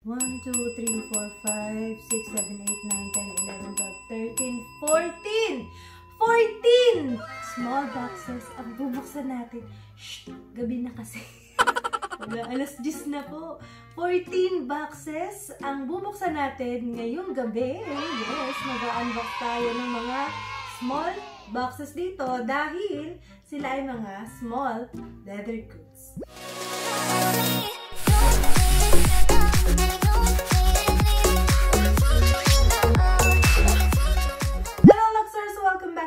1, 2, 3, 4, 5, 6, 7, 8, 9, 10, 11, 12, 13, 14! 14 small boxes ang bubuksan natin. Shh! Gabi na kasi. Alas 10 na po. 14 boxes ang bubuksan natin ngayong gabi. Yes, mag-unbox tayo ng mga small boxes dito dahil sila ay mga small leather goods.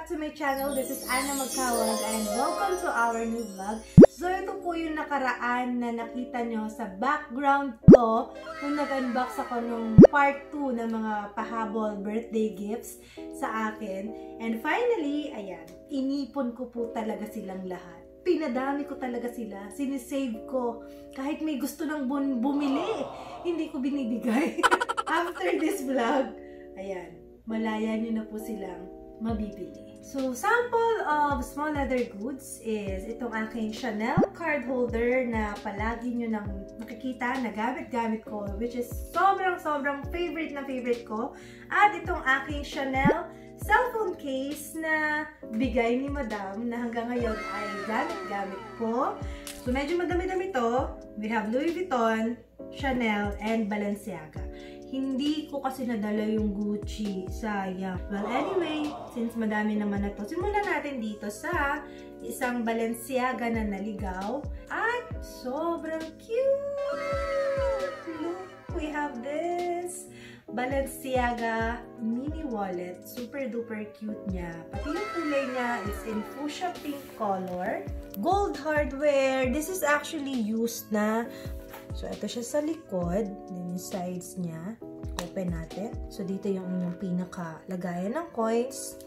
To my channel, this is Anna Magkawag and welcome to our new vlog. So ito po yung nakaraan na nakita nyo sa background ko nung nag-unbox ako nung part 2 ng mga pahabol birthday gifts sa akin. And finally, ayan, inipon ko po talaga silang lahat. Pinadami ko talaga sila, sinisave ko. Kahit may gusto nang bumili, hindi ko binibigay. After this vlog, ayan, malaya nyo na po silang mabibili. So, sample of small leather goods is itong aking Chanel card holder na palagi nyo nang makikita na gamit-gamit ko, which is sobrang favorite na favorite ko. At itong aking Chanel cellphone case na bigay ni Madam na hanggang ngayon ay gamit-gamit ko. So, medyo madami-dami to. We have Louis Vuitton, Chanel, and Balenciaga. Hindi ko kasi nadala yung Gucci. Sayang. Well, anyway, since madami naman na to, simulan natin dito sa isang Balenciaga na naligaw. At sobrang cute! Look, we have this Balenciaga mini wallet. Super duper cute niya. Pati yung kulay niya is in fuchsia pink color. Gold hardware. This is actually used na. So, ito siya sa likod. Then, yung sides niya. Open natin. So, dito yung inyong pinaka-lagayan ng coins.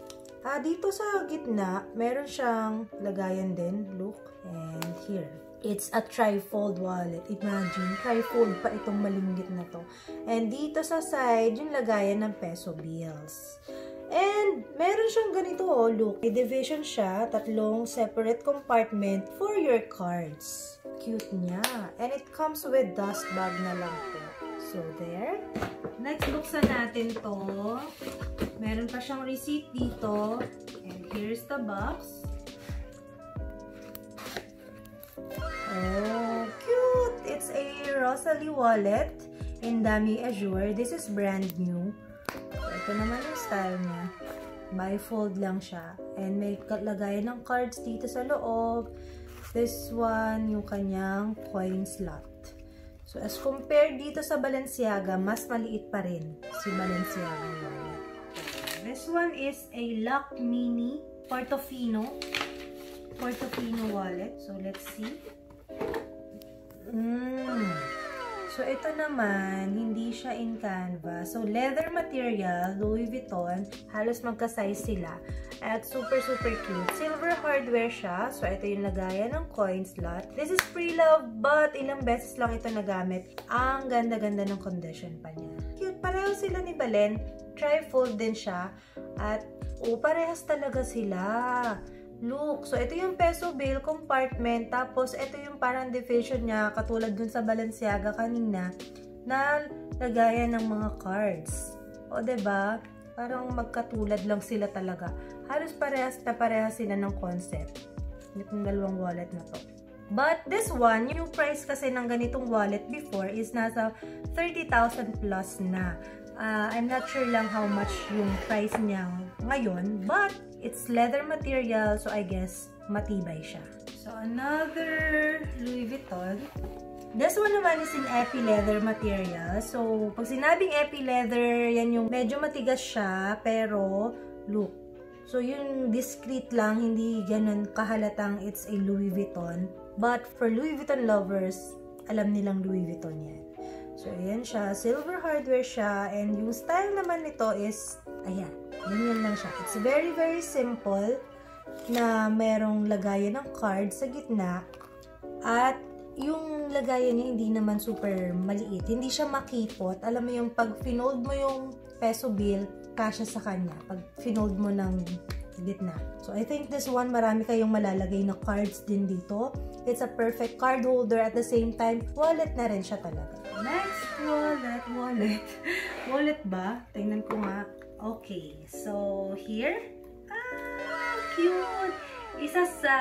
Dito sa gitna, meron siyang lagayan din. Look. And here. It's a trifold wallet. Imagine, trifold pa itong malinggit na to. And dito sa side, yung lagayan ng peso bills. And, meron siyang ganito, oh, look. May division siya, tatlong separate compartment for your cards. Cute niya. And it comes with dust bag na lang po. So, there. Next, buksan natin to. Meron pa siyang receipt dito. And here's the box. Oh, cute! It's a Rosalie wallet in Dami Azure. This is brand new. Ito naman yung style niya. Bifold lang siya. And may lagayan ng cards dito sa loob. This one, yung kanyang coin slot. So, as compared dito sa Balenciaga, mas maliit pa rin si Balenciaga wallet. This one is a Lock Mini Portofino wallet. So, let's see. So, ito naman, hindi siya in canvas. So, leather material, Louis Vuitton, halos magka-size sila. At super cute. Silver hardware siya. So, ito yung lagayan ng coin slot. This is pre-love, but ilang beses lang ito nagamit. Ang ganda-ganda ng condition pa niya. Cute. Pareho sila ni Balen. Trifold din siya. At, parehas talaga sila. Look, so ito yung peso bill compartment, tapos ito yung parang division niya, katulad dun sa Balenciaga kanina, na lagayan ng mga cards. O, diba? Parang magkatulad lang sila talaga. Halos parehas sila ng concept. Itong dalawang wallet na to. But this one, yung price kasi ng ganitong wallet before is nasa 30,000 plus na. I'm not sure lang how much yung price niya ngayon, but it's leather material, so I guess matibay siya. So, another Louis Vuitton. This one naman is in epi leather material. So, pag sinabing epi leather, yan yung medyo matigas siya, pero look. So, yung discreet lang, hindi ganun kahalatang it's a Louis Vuitton. But for Louis Vuitton lovers, alam nilang Louis Vuitton yan. So, ayan siya. Silver hardware siya. And yung style naman nito is, ayan. Ganyan lang siya. It's very simple na merong lagayan ng card sa gitna. At yung lagayan niya hindi naman super maliit. Hindi siya makipot. Alam mo yung pag finold mo yung peso bill, kasya sa kanya. Pag finold mo ng gitna. So, I think this one, marami kayong malalagay na cards din dito. It's a perfect card holder at the same time, wallet na rin siya talaga. Next, wallet. Wallet ba? Tingnan ko nga. Okay, so here. Cute! Isa sa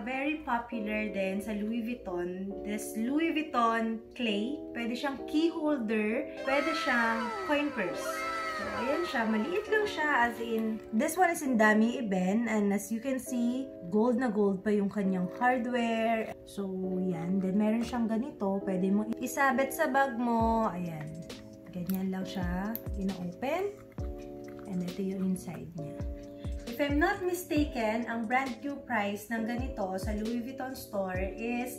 very popular din sa Louis Vuitton, this Louis Vuitton clay. Pwede siyang key holder, pwede siyang coin purse. So, ayan siya. Maliit lang siya, as in, this one is in Dami Eben, and as you can see, gold na gold pa yung kanyang hardware. So, yan. Then, meron siyang ganito. Pwede mo isabit sa bag mo. Ayan. Ganyan lang siya. Ina-open. And ito yung inside niya. If I'm not mistaken, ang brand new price ng ganito sa Louis Vuitton store is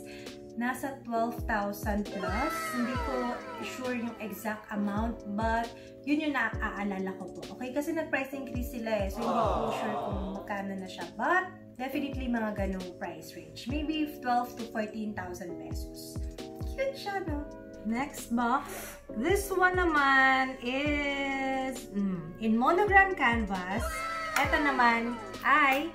nasa 12,000 plus. Hindi ko sure yung exact amount, but yun yung naaalala ko po. Okay, kasi nag-price increase sila eh. So, hindi ko sure kung magkano na siya. But, definitely mga ganong price range. Maybe 12 to 14,000 pesos. Cute siya, no? Next box. This one naman is in monogram canvas. Ito naman ay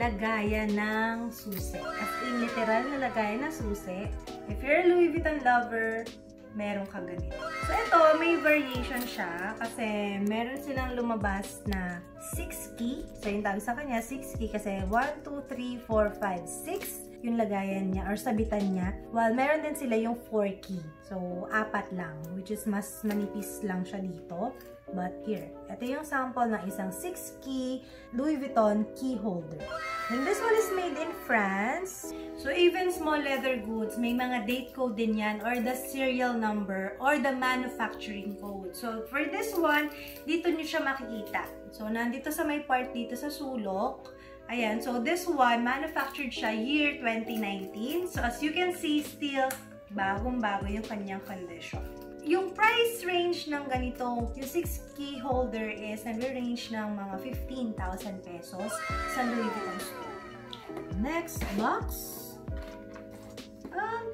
lagayan ng susi. As in, literal na lagayan ng susi. If you're a Louis Vuitton lover, meron kang ganito. So, ito, may variation siya kasi meron silang lumabas na 6 key. So, yung tawag sa kanya, 6 key kasi 1, 2, 3, 4, 5, 6 yung lagayan niya or sabitan niya. While meron din sila yung 4 key. So, 4 lang, which is mas manipis lang siya dito. But here, ito yung sample ng isang 6 key Louis Vuitton key holder. And this one is made in France. So even small leather goods, may mga date code din yan or the serial number or the manufacturing code. So for this one, dito nyo siya makikita. So nandito sa may part dito sa sulok. Ayan, so this one, manufactured siya year 2019. So as you can see, still bagong-bago yung kanyang condition. Yung price range ng ganitong, yung 6 key holder is nag-range ng mga 15,000 pesos sa Louis Vuitton store. Next box.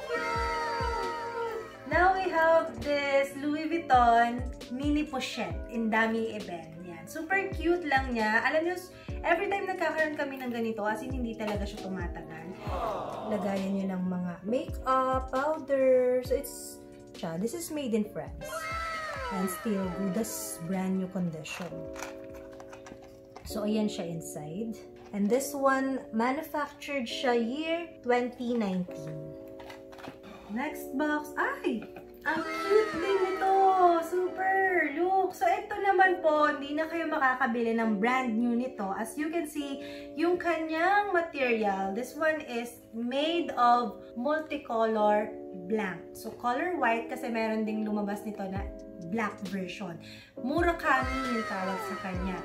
Cute! Now we have this Louis Vuitton mini pochette in Dami Eben. Yan. Super cute lang niya. Alam niyo, every time nagkakaroon kami ng ganito, as in hindi talaga siya tumatagal. Lagayan niyo ng mga makeup, powder. So it's this is made in France and still good as brand new condition. So ayan siya inside, and this one manufactured siya year 2019. Next box. Ay, ang cute din ito, super look. So ito naman po, hindi na kayo makakabili ng brand new nito. As you can see, yung kanyang material, this one is made of multicolor blank. So, color white kasi meron ding lumabas nito na black version. Murakami yung tawag sa kanya.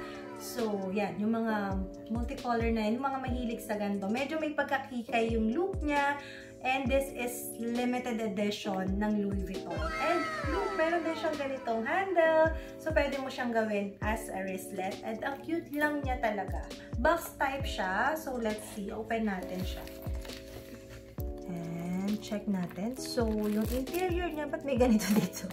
So, yan. Yung mga multicolor na yun, yung mga mahilig sa ganito. Medyo may pagkakikay yung look niya. And this is limited edition ng Louis Vuitton. And look, meron din siyang ganitong handle. So, pwede mo siyang gawin as a wristlet. And ang cute lang niya talaga. Box type siya. So, let's see. Open natin siya. Check natin. So, yung interior niya, ba't may ganito dito?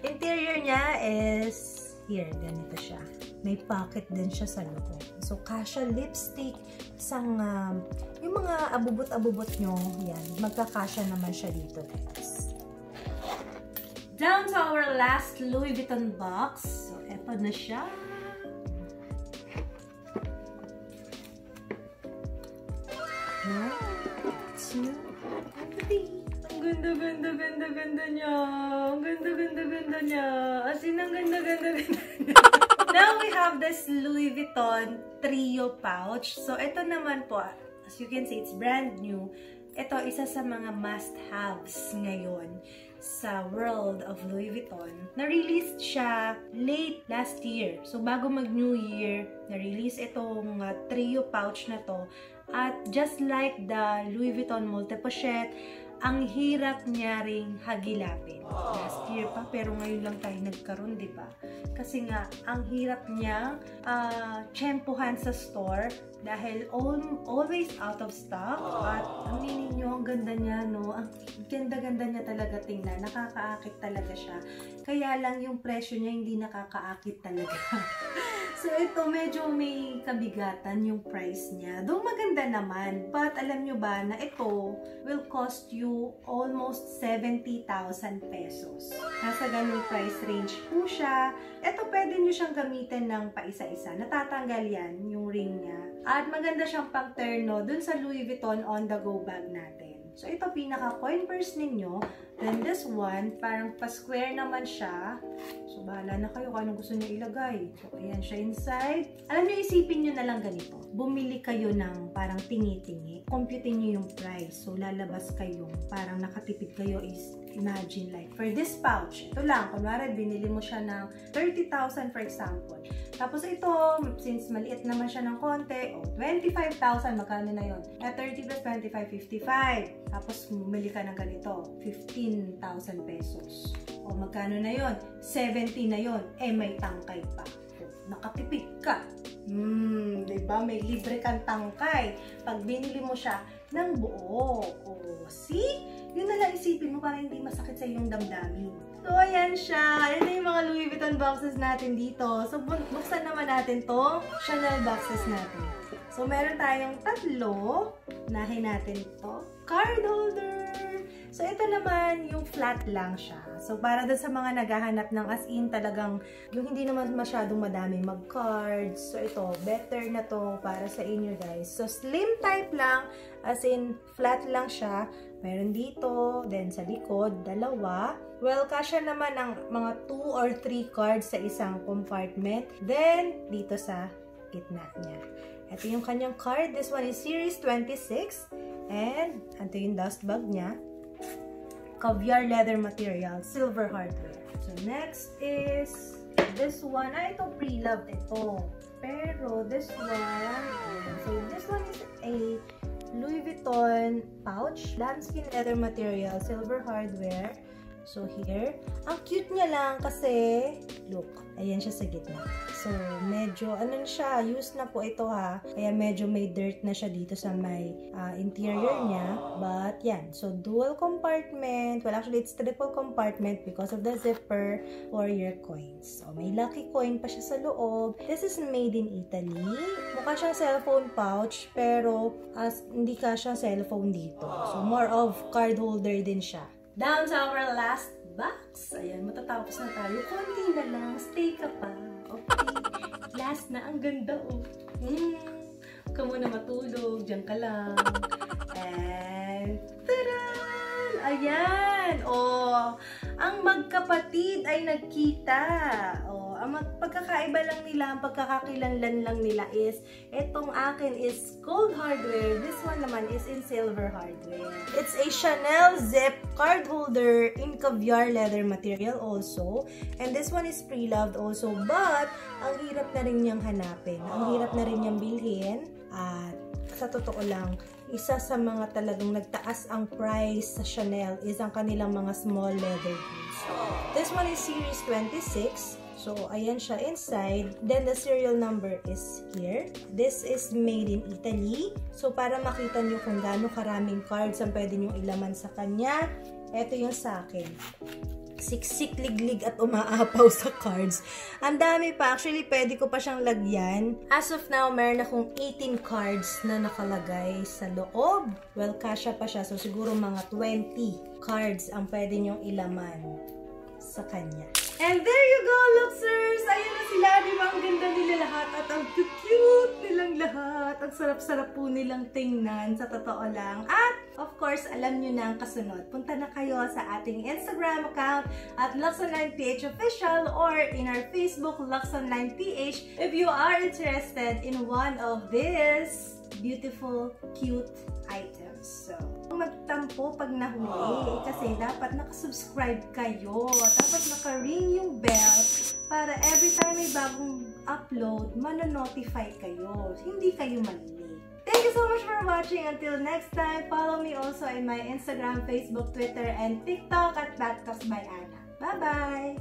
Interior niya is, here, ganito siya. May pocket din siya sa loob. So, kasha lipstick, isang, yung mga abubot-abubot nyo, yan, magkakasya naman siya dito, guys. Down to our last Louis Vuitton box. So, eto na siya. One, two, ang ganda niya. Ang ganda niya. As in, ang ganda niya. Now we have this Louis Vuitton Trio pouch. So, ito naman po, as you can see, it's brand new. Ito, isa sa mga must-haves ngayon sa world of Louis Vuitton. Na-release siya late last year. So, bago mag-New Year, na-release itong trio pouch na to. At just like the Louis Vuitton multi-pochette, ang hirap niya ring hagilapin. Last year pa, pero ngayon lang tayo nagkaroon, di ba? Kasi nga, ang hirap niya tsempuhan sa store dahil always out of stock. At aminin nyo, ang ganda niya, no? Ang ganda-ganda niya talaga tingnan. Nakakaakit talaga siya. Kaya lang yung presyo niya hindi nakakaakit talaga. So, ito medyo may kabigatan yung price niya. Though maganda naman, but alam nyo ba na ito will cost you almost 70,000 pesos. Nasa ganung price range po siya. Ito pwede nyo siyang gamitin ng paisa-isa. Natatanggal yan, yung ring niya. At maganda siyang pang-terno dun sa Louis Vuitton on-the-go bag natin. So, ito pinaka-coin purse ninyo. Then, this one, parang pa-square naman siya. So, bahala na kayo kung anong gusto nyo ilagay. So, ayan siya inside. Alam nyo, isipin nyo na lang ganito. Bumili kayo ng parang tingi-tingi. Computin nyo yung price. So, lalabas kayong parang nakatipid kayo is, imagine like, for this pouch, ito lang, kunwari, binili mo siya ng 30,000 for example. Tapos ito, since maliit naman siya ng konti, 25,000, magkano na yun? 30 plus 25, 55. Tapos, bumili ka ng ganito, 15,000 pesos. O magkano na yon? 70 na yon. May tangkay pa. Nakatipid ka. Diba? May libre kang tangkay. Pag binili mo siya ng buo. See? Yun na lang isipin mo para hindi masakit sa iyong damdamin. So, ayan siya. Ayan na yung mga Louis Vuitton boxes natin dito. So, buksan naman natin to Chanel boxes natin. So, meron tayong tatlo. Nahin natin ito. Card holder. So, ito naman yung flat lang siya. So, para doon sa mga naghahanap ng as in talagang yung hindi naman masyadong madami mag-cards. So, ito, better na to para sa inyo guys. So, slim type lang. As in, flat lang siya. Meron dito, then sa likod, dalawa. Well, kasya naman ang mga 2 or 3 cards sa isang compartment. Then, dito sa gitna niya. Ito yung kanyang card. This one is Series 26. And, ito yung dust bag niya. Caviar leather material, silver hardware. So, next is this one. Ito pre-loved ito. Pero, this one, so this one is a Louis Vuitton pouch, lambskin leather material, silver hardware. So, here. Ang cute niya lang kasi, look, ayan siya sa gitna. So, medyo, ano siya, used na po ito ha. Kaya medyo may dirt na siya dito sa may interior niya. But, yan. So, dual compartment. Well, actually, it's triple compartment because of the zipper for your coins. So, may lucky coin pa siya sa loob. This is made in Italy. Mukha siyang cellphone pouch, pero hindi ka siyang cellphone dito. So, more of card holder din siya. Down to our last box. Ayan, matatapos na tayo. Konti na lang. Stay ka pa. Okay. Last na. Ang ganda, oh. Huwag ka muna matulog. Diyan ka lang. And, taran! Ayan! Oh, ang magkapatid ay nagkita. Oh, ang pagkakaiba lang nila, ang pagkakakilanlan lang nila is, etong akin is gold hardware. This one naman is in silver hardware. It's a Chanel zip card holder in caviar leather material also. And this one is pre-loved also. But, ang hirap na rin niyang hanapin. Ang hirap na rin niyang bilhin. At, sa totoo lang, isa sa mga talagang nagtaas ang price sa Chanel is ang kanilang mga small leather goods. This one is Series 26. So, ayan siya inside. Then, the serial number is here. This is made in Italy. So, para makita nyo kung gaano karaming cards ang pwede nyo ilaman sa kanya, ito yung sa akin. Siksik, liglig at umaapaw sa cards. Ang dami pa. Actually, pwede ko pa siyang lagyan. As of now, meron akong 18 cards na nakalagay sa loob. Well, kasya pa siya. So, siguro mga 20 cards ang pwede nyong ilaman sa kanya. And there you go, Luxers! Ayan na sila, di ba? Ang ganda nila lahat at ang cute nilang lahat. Ang sarap-sarap po nilang tingnan, sa totoo lang. At, of course, alam nyo na ang kasunod. Punta na kayo sa ating Instagram account at Luxonline.ph official or in our Facebook, Luxonline.ph if you are interested in one of these beautiful, cute items. So, magtampo pag nahuli kasi dapat nakasubscribe kayo. Dapat naka-ring yung bell para every time may bagong upload, manonotify kayo. Hindi kayo malilate. Thank you so much for watching. Until next time, follow me also in my Instagram, Facebook, Twitter, and TikTok at Backtalks by Anna. Bye-bye!